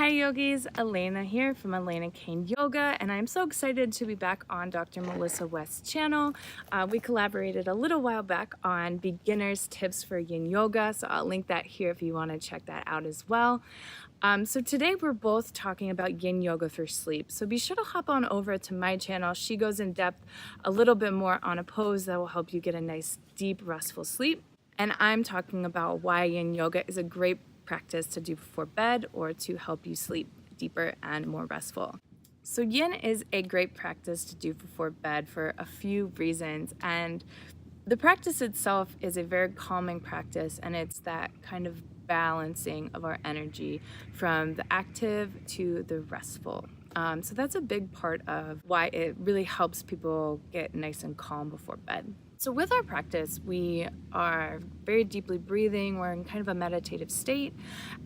Hi yogis, Elena here from Elena Kane Yoga, and I'm so excited to be back on Dr. Melissa West's channel. We collaborated a little while back on beginners tips for Yin Yoga, so I'll link that here if you want to check that out as well. So today we're both talking about Yin Yoga for sleep, so be sure to hop on over to my channel. She goes in depth a little bit more on a pose that will help you get a nice deep restful sleep, and I'm talking about why Yin Yoga is a great practice to do before bed or to help you sleep deeper and more restful. So Yin is a great practice to do before bed for a few reasons, and the practice itself is a very calming practice, and it's that kind of balancing of our energy from the active to the restful. So that's a big part of why it really helps people get nice and calm before bed. So with our practice, we are very deeply breathing, we're in kind of a meditative state,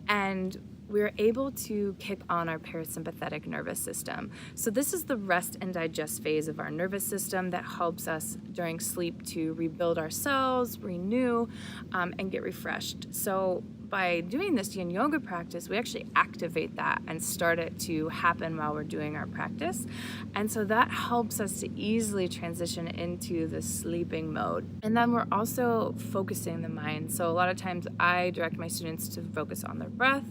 and we're able to kick on our parasympathetic nervous system. So this is the rest and digest phase of our nervous system that helps us during sleep to rebuild our cells, renew, and get refreshed. So by doing this Yin Yoga practice, we actually activate that and start it to happen while we're doing our practice. And so that helps us to easily transition into the sleeping mode. And then we're also focusing the mind. So a lot of times I direct my students to focus on their breath.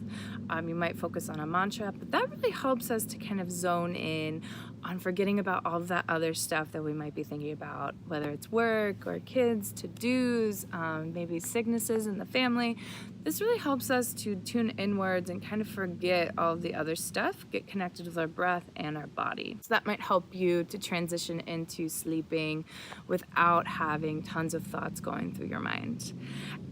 You might focus on a mantra, but that really helps us to kind of zone in on forgetting about all of that other stuff that we might be thinking about, whether it's work or kids, to-dos, maybe sicknesses in the family. This really helps us to tune inwards and kind of forget all of the other stuff, get connected with our breath and our body. So that might help you to transition into sleeping without having tons of thoughts going through your mind.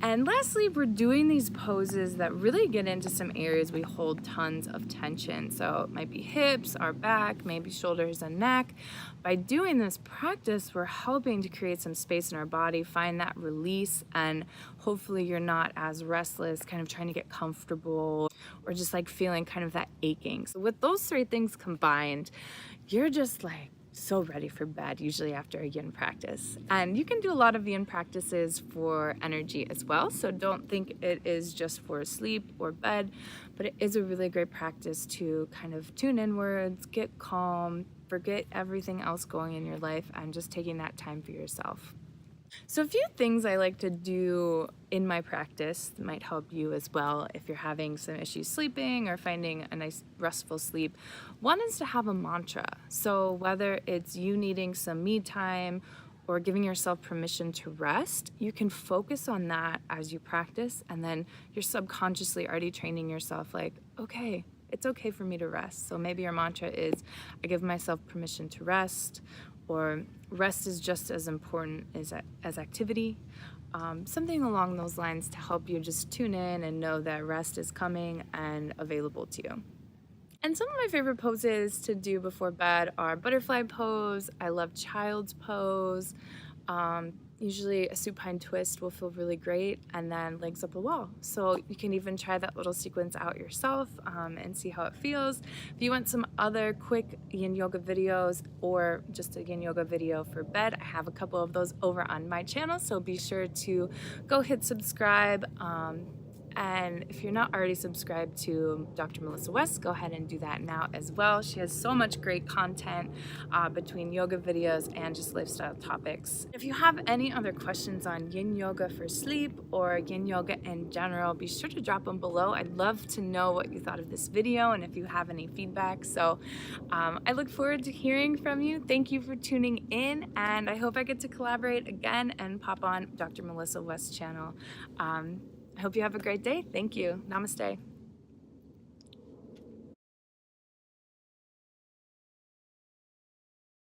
And lastly, we're doing these poses that really get into some areas we hold tons of tension. So it might be hips, our back, maybe shoulders and neck. By doing this practice, we're helping to create some space in our body, find that release, and hopefully you're not as restless, kind of trying to get comfortable, or just like feeling kind of that aching. So with those three things combined, you're just like so ready for bed, usually after a Yin practice. And you can do a lot of Yin practices for energy as well, so don't think it is just for sleep or bed, but it is a really great practice to kind of tune inwards, get calm, forget everything else going in your life, and just taking that time for yourself. So a few things I like to do in my practice that might help you as well if you're having some issues sleeping or finding a nice restful sleep. One is to have a mantra. So whether it's you needing some me time or giving yourself permission to rest, you can focus on that as you practice, and then you're subconsciously already training yourself like, okay, it's okay for me to rest. So maybe your mantra is, I give myself permission to rest, or rest is just as important as activity. Something along those lines to help you just tune in and know that rest is coming and available to you. And some of my favorite poses to do before bed are butterfly pose. I love child's pose. Usually a supine twist will feel really great, and then legs up a wall. So you can even try that little sequence out yourself and see how it feels. If you want some other quick Yin Yoga videos or just a Yin Yoga video for bed, I have a couple of those over on my channel, so be sure to go hit subscribe. And if you're not already subscribed to Dr. Melissa West, go ahead and do that now as well. She has so much great content between yoga videos and just lifestyle topics. If you have any other questions on Yin Yoga for sleep or Yin Yoga in general, be sure to drop them below. I'd love to know what you thought of this video and if you have any feedback. So I look forward to hearing from you. Thank you for tuning in, and I hope I get to collaborate again and pop on Dr. Melissa West's channel. I hope you have a great day. Thank you. Namaste.